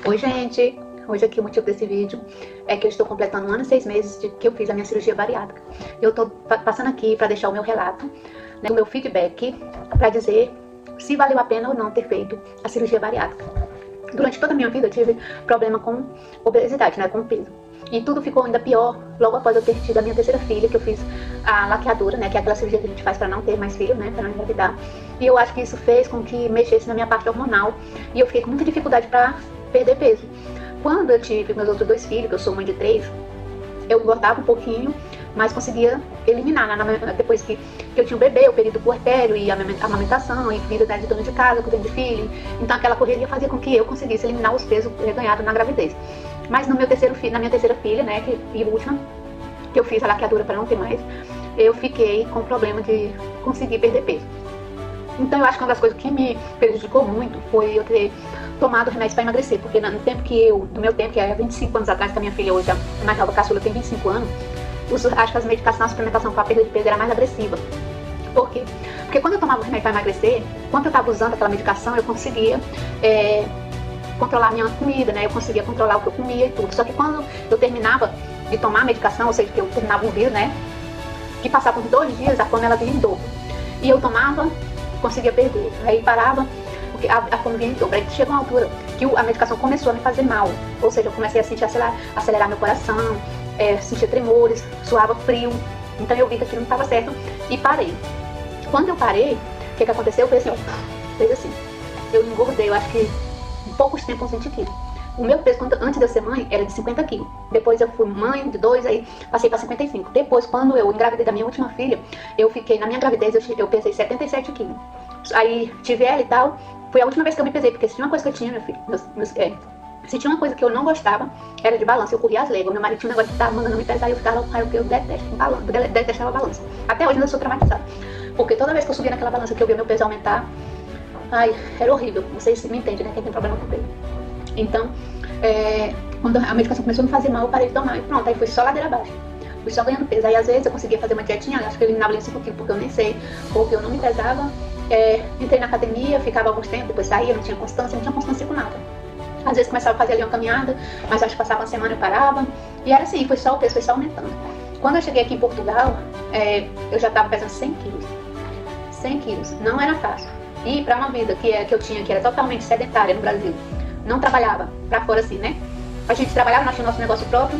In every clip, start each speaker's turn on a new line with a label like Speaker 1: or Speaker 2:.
Speaker 1: Oi, gente! Hoje aqui o motivo desse vídeo é que eu estou completando 1 ano e 6 meses de que eu fiz a minha cirurgia bariátrica. Eu estou passando aqui para deixar o meu relato, né, o meu feedback, para dizer se valeu a pena ou não ter feito a cirurgia bariátrica. Durante toda a minha vida eu tive problema com obesidade, né, com peso. E tudo ficou ainda pior logo após eu ter tido a minha terceira filha, que eu fiz a laqueadura, né, que é aquela cirurgia que a gente faz para não ter mais filho, né, para não engravidar. E eu acho que isso fez com que mexesse na minha parte hormonal e eu fiquei com muita dificuldade para perder peso. Quando eu tive meus outros 2 filhos, que eu sou mãe de 3, eu engordava um pouquinho, mas conseguia eliminar, né? Depois que eu tinha o bebê, o período puerpério e a amamentação, e vida, né, de dona de casa, cuidando de filho. Então aquela correria fazia com que eu conseguisse eliminar os pesos ganhados na gravidez. Mas no meu na minha terceira filha, né, e última, que eu fiz a laqueadura para não ter mais, eu fiquei com problema de conseguir perder peso. Então eu acho que uma das coisas que me prejudicou muito foi eu ter tomado remédios para emagrecer, porque no tempo do meu tempo, que é 25 anos atrás, que a minha filha hoje, a mais nova caçula, tem 25 anos, acho que as medicações, a suplementação para a perda de peso era mais agressiva. Por quê? Porque quando eu tomava remédio para emagrecer, quando eu estava usando aquela medicação, eu conseguia controlar a minha comida, né? Eu conseguia controlar o que eu comia e tudo. Só que quando eu terminava de tomar a medicação, ou seja, que eu terminava um dia, né? Que passava uns 2 dias, a fome ela vinha em dobro. E eu tomava, conseguia perder. Aí parava, porque a fome vinha em dobro. Aí chegou uma altura que a medicação começou a me fazer mal. Ou seja, eu comecei a sentir acelerar meu coração, sentia tremores, suava frio. Então eu vi que aquilo não estava certo e parei. Quando eu parei, o que aconteceu? Eu falei assim, fez assim. Eu engordei, eu acho que em poucos tempos uns 20 quilos. O meu peso antes de eu ser mãe era de 50 quilos. Depois eu fui mãe de 2, aí passei para 55. Depois, quando eu engravidei da minha última filha, eu fiquei, na minha gravidez, eu pesei 77 quilos. Aí tive ela e tal. Foi a última vez que eu me pesei, porque se tinha uma coisa que eu tinha, meu filho, se tinha uma coisa que eu não gostava, era de balança. Eu corria as léguas. Meu marido tinha um negócio que tava mandando me pesar e eu ficava, eu detesto balança, detestava balança. Até hoje ainda sou traumatizada. Porque toda vez que eu subia naquela balança que eu via meu peso aumentar, ai, era horrível. Vocês me entendem, né? Quem tem problema com peso. Então, quando a medicação começou a me fazer mal, eu parei de tomar e pronto, aí foi só ladeira abaixo. Fui só ganhando peso. Aí às vezes eu conseguia fazer uma dietinha, acho que eu eliminava 5 quilos, porque eu nem sei, porque eu não me pesava. Entrei na academia, ficava alguns tempos, depois saía, não tinha constância com nada. Às vezes começava a fazer ali uma caminhada, mas acho que passava uma semana e eu parava. E era assim, foi só o peso, foi só aumentando. Quando eu cheguei aqui em Portugal, eu já estava pesando 100 quilos. 100 quilos, não era fácil. E para uma vida que eu tinha, que era totalmente sedentária no Brasil, não trabalhava pra fora assim, né? A gente trabalhava, nós tínhamos nosso negócio próprio,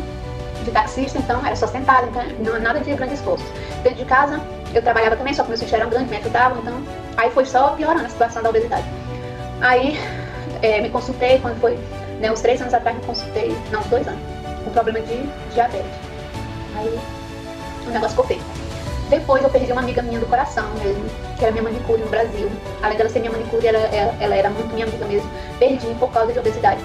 Speaker 1: de taxista, então era só sentada, então não nada de grande esforço. Dentro de casa, eu trabalhava também, só que meus filhos eram grandes, me ajudavam, então aí foi só piorando a situação da obesidade. Aí me consultei, quando foi, né, uns 3 anos atrás me consultei, não, uns 2 anos, com problema de diabetes. Aí o negócio ficou feio. Depois eu perdi uma amiga minha do coração mesmo, que era minha manicure no Brasil. Além dela ser minha manicure, ela era muito minha amiga mesmo. Perdi por causa de obesidade.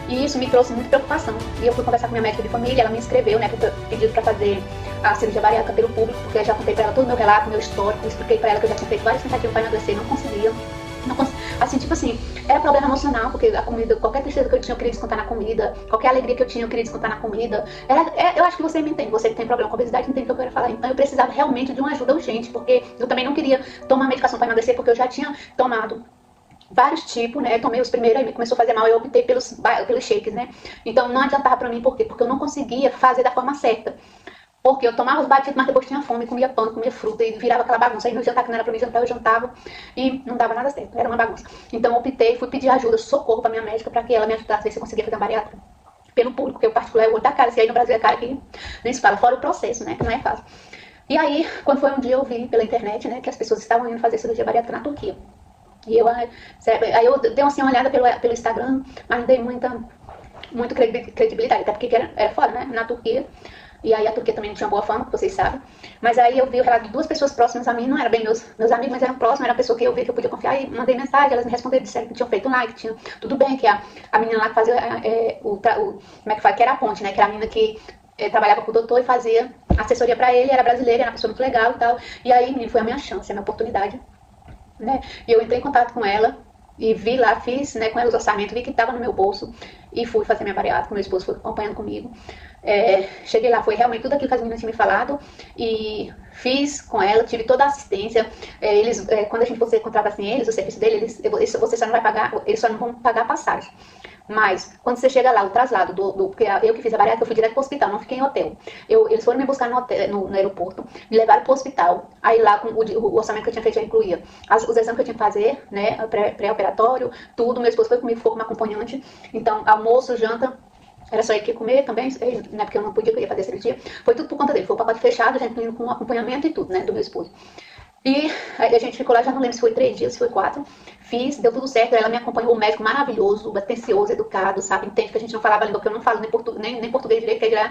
Speaker 1: E isso me trouxe muita preocupação. E eu fui conversar com minha médica de família, ela me inscreveu, né, pedido para fazer a cirurgia bariátrica pelo público, porque eu já contei para ela todo o meu relato, meu histórico, expliquei para ela que eu já tinha feito várias tentativas para emagrecer e não conseguia. Assim, tipo assim, era problema emocional, porque a comida, qualquer tristeza que eu tinha, eu queria descontar na comida, qualquer alegria que eu tinha, eu queria descontar na comida. Eu acho que você me entende, você que tem problema com obesidade entende o que eu quero falar. Então eu precisava realmente de uma ajuda urgente, porque eu também não queria tomar medicação para emagrecer, porque eu já tinha tomado vários tipos, né? Tomei os primeiros, aí começou a fazer mal, eu optei pelos shakes, né? Então não adiantava pra mim, por quê? Porque eu não conseguia fazer da forma certa. Porque eu tomava os batidos, mas depois tinha fome, comia pão, comia fruta e virava aquela bagunça. Aí no jantar que não era pra mim jantar, eu jantava e não dava nada certo, era uma bagunça. Então eu optei, fui pedir ajuda, socorro pra minha médica, pra que ela me ajudasse a ver se eu conseguia fazer a bariátrica pelo público, porque o particular é o olho da cara, se aí no Brasil é cara que nem se fala, fora o processo, né, que não é fácil. E aí, quando foi um dia eu vi pela internet, né, que as pessoas estavam indo fazer cirurgia bariátrica na Turquia. E aí eu dei assim, uma olhada pelo Instagram, mas não dei muita credibilidade, até porque era fora, né, na Turquia. E aí a Turquia também não tinha boa fama, que vocês sabem. Mas aí eu vi o relato de 2 pessoas próximas a mim, não eram bem meus amigos, mas eram próximos, era a pessoa que eu vi que eu podia confiar. E mandei mensagem, elas me responderam, disseram que tinham feito um like, tinha tudo bem, que a menina lá que fazia como é que fala, que era a ponte, né, que era a menina que trabalhava com o doutor e fazia assessoria pra ele, era brasileira, era uma pessoa muito legal e tal. E aí, menino, foi a minha chance, a minha oportunidade, né? E eu entrei em contato com ela e vi lá, fiz, né, com ela os orçamentos, vi que estava no meu bolso e fui fazer minha bariátrica, meu esposo foi acompanhando comigo. Cheguei lá, foi realmente tudo aquilo que as meninas tinham me falado e fiz com ela, tive toda a assistência. Quando você contrata assim eles, o serviço deles, você só não vai pagar, eles só não vão pagar passagem. Mas, quando você chega lá, o traslado porque eu que fiz a bariátrica, eu fui direto pro hospital, não fiquei em hotel. Eles foram me buscar no aeroporto, me levaram pro hospital. Aí lá, com o orçamento que eu tinha feito já incluía os exames que eu tinha que fazer, né, pré-operatório, tudo. Meu esposo foi comigo, ficou como acompanhante. Então, almoço, janta, era só ele que ia comer também, né, porque eu não podia, que eu ia fazer cirurgia. Foi tudo por conta dele, foi um pacote fechado, já incluindo com acompanhamento e tudo, né, do meu esposo. E aí a gente ficou lá, já não lembro se foi 3 dias, se foi 4. Fiz, deu tudo certo. Ela me acompanhou, um médico maravilhoso, atencioso, educado, sabe? Entende que a gente não falava a língua, que eu não falo nem português direito, quer dirá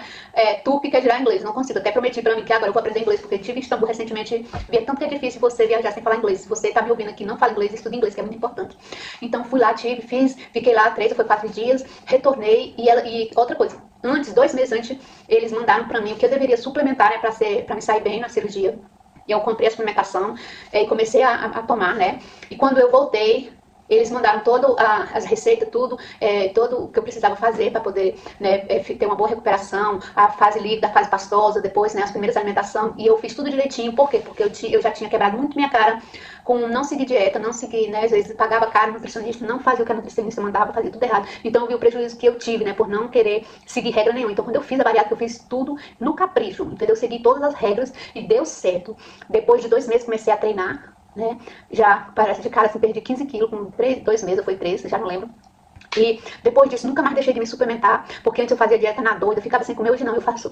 Speaker 1: turco, quer dirá inglês. Não consigo. Até prometi pra mim que agora eu vou aprender inglês, porque eu estive em Istambul recentemente. Vi tanto que é difícil você viajar sem falar inglês. Se você tá me ouvindo aqui, não fala inglês, estuda inglês, que é muito importante. Então fui lá, fiquei lá 3 ou foi 4 dias, retornei. E outra coisa, 2 meses antes, eles mandaram pra mim o que eu deveria suplementar, né, pra me sair bem na cirurgia. Eu comprei a suplementação e comecei a tomar, né? E quando eu voltei, eles mandaram todas as receitas, tudo o que eu precisava fazer para poder, né, ter uma boa recuperação, a fase líquida, a fase pastosa, depois, né, as primeiras alimentações. E eu fiz tudo direitinho. Por quê? Porque eu já tinha quebrado muito minha cara com não seguir dieta, não seguir, né, às vezes pagava caro no nutricionista, não fazia o que a nutricionista mandava, fazia tudo errado. Então eu vi o prejuízo que eu tive, né, por não querer seguir regra nenhuma. Então quando eu fiz a bariátrica, eu fiz tudo no capricho, entendeu? Eu segui todas as regras e deu certo. Depois de 2 meses comecei a treinar, né? Já parece de cara assim, perdi 15 quilos com 2 meses, foi 3, já não lembro. E depois disso, nunca mais deixei de me suplementar, porque antes eu fazia dieta na doida, eu ficava sem comer. Hoje não, eu faço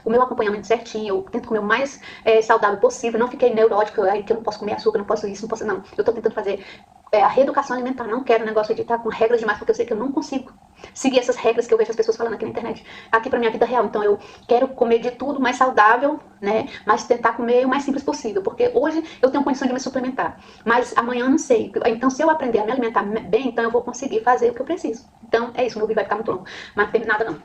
Speaker 1: o meu acompanhamento certinho, eu tento comer o mais saudável possível, não fiquei neurótica, aí que eu não posso comer açúcar, não posso isso, não posso, não. Eu tô tentando fazer a reeducação alimentar, não quero negócio de estar com regras demais, porque eu sei que eu não consigo seguir essas regras que eu vejo as pessoas falando aqui na internet, aqui pra minha vida real. Então eu quero comer de tudo mais saudável, né, mas tentar comer o mais simples possível, porque hoje eu tenho condição de me suplementar, mas amanhã eu não sei. Então se eu aprender a me alimentar bem, então eu vou conseguir fazer o que eu preciso. Então é isso, meu vídeo vai ficar muito longo, mas não tem nada não.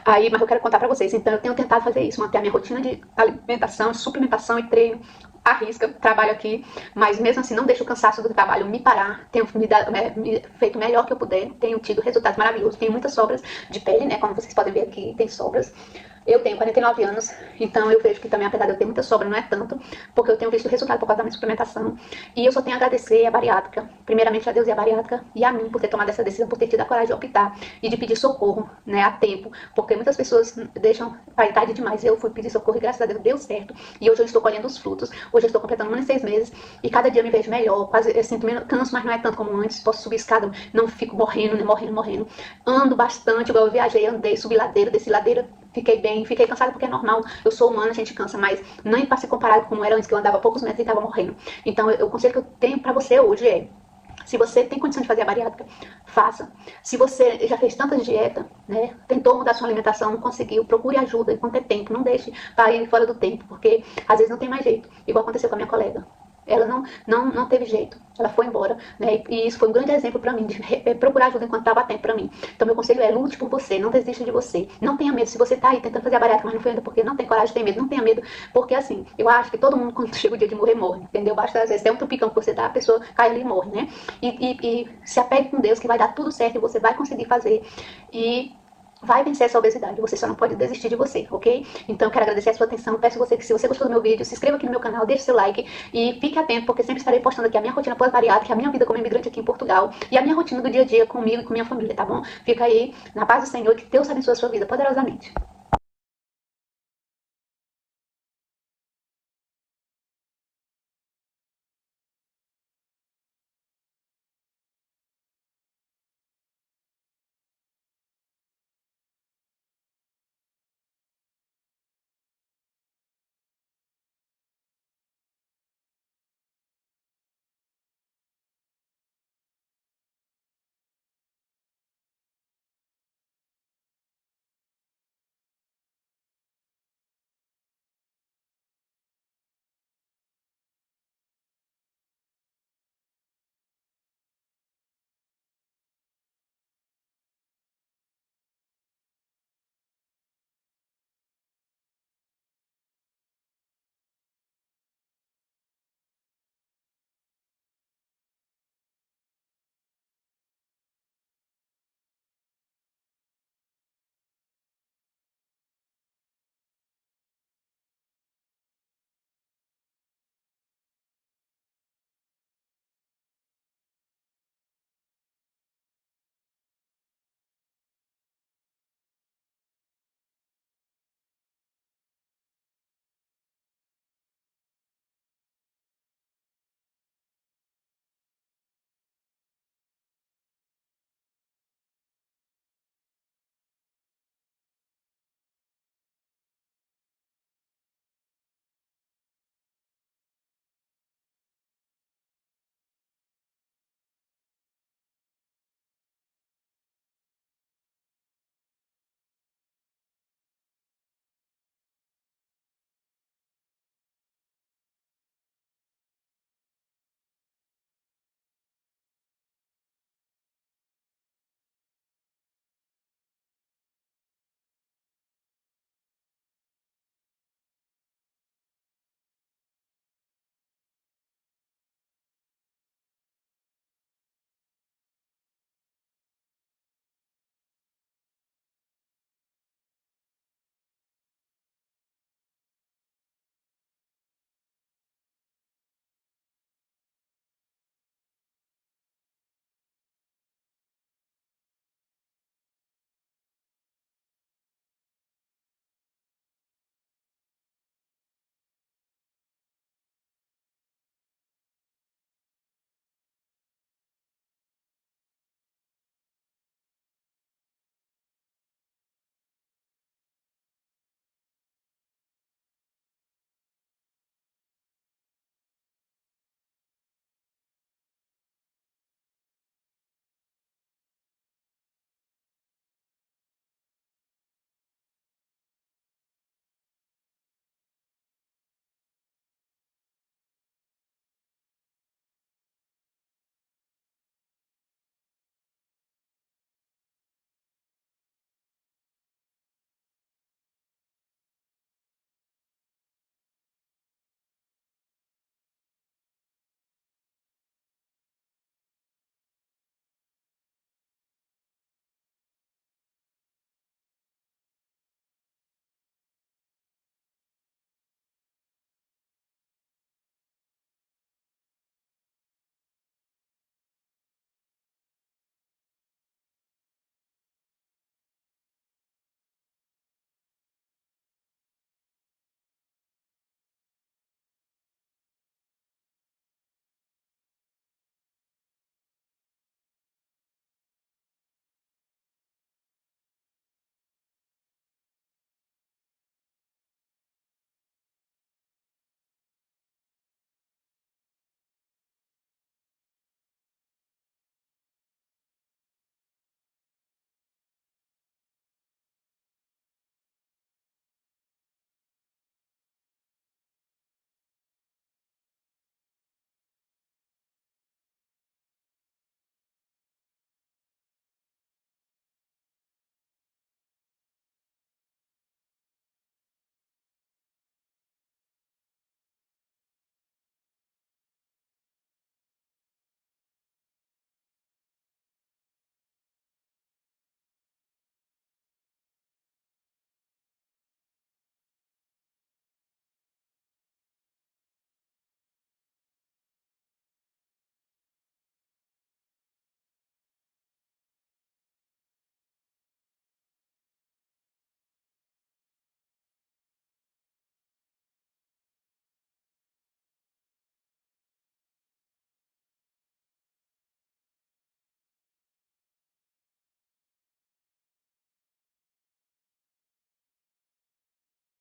Speaker 1: Aí, mas eu quero contar pra vocês. Então eu tenho tentado fazer isso, manter a minha rotina de alimentação, suplementação e treino à risca, trabalho aqui, mas mesmo assim não deixo o cansaço do trabalho me parar. Tenho feito o melhor que eu puder, tenho tido resultados maravilhosos. Tenho muitas sobras de pele, né, como vocês podem ver aqui, tem sobras. Eu tenho 49 anos, então eu vejo que também, apesar de eu ter muita sobra, não é tanto, porque eu tenho visto resultado por causa da minha suplementação. E eu só tenho a agradecer a bariátrica, primeiramente a Deus e a bariátrica, e a mim por ter tomado essa decisão, por ter tido a coragem de optar e de pedir socorro, né, a tempo, porque muitas pessoas deixam para tarde demais. Eu fui pedir socorro e graças a Deus deu certo, e hoje eu estou colhendo os frutos. Hoje eu estou completando 1 ano e 6 meses, e cada dia eu me vejo melhor, quase eu sinto menos canso, mas não é tanto como antes. Posso subir escada, não fico morrendo, né, morrendo. Ando bastante, igual eu viajei, andei, subi ladeira, desci ladeira. Fiquei bem, fiquei cansada porque é normal, eu sou humana, a gente cansa, mas nem para se comparar com como era antes, que eu andava poucos metros e estava morrendo. Então o conselho que eu tenho para você hoje é: se você tem condição de fazer a bariátrica, faça. Se você já fez tanta dieta, né, tentou mudar sua alimentação, não conseguiu, procure ajuda enquanto é tempo, não deixe para ir fora do tempo, porque às vezes não tem mais jeito, igual aconteceu com a minha colega. Ela não teve jeito, ela foi embora, né? E isso foi um grande exemplo para mim, de procurar ajuda enquanto estava a tempo para mim. Então meu conselho é: lute por você, não desista de você, não tenha medo. Se você tá aí tentando fazer a bariátrica, mas não foi ainda porque não tem coragem, tem medo, não tenha medo, porque assim, eu acho que todo mundo quando chega o dia de morrer, morre, entendeu? Basta às vezes ter um tupicão que você dá, a pessoa cai ali e morre, né? E se apegue com Deus que vai dar tudo certo e você vai conseguir fazer. E vai vencer essa obesidade, você só não pode desistir de você, ok? Então eu quero agradecer a sua atenção, peço você que, se você gostou do meu vídeo, se inscreva aqui no meu canal, deixe seu like e fique atento, porque sempre estarei postando aqui a minha rotina pós-bariátrica, a minha vida como imigrante aqui em Portugal e a minha rotina do dia a dia comigo e com minha família, tá bom? Fica aí, na paz do Senhor, que Deus abençoe a sua vida poderosamente.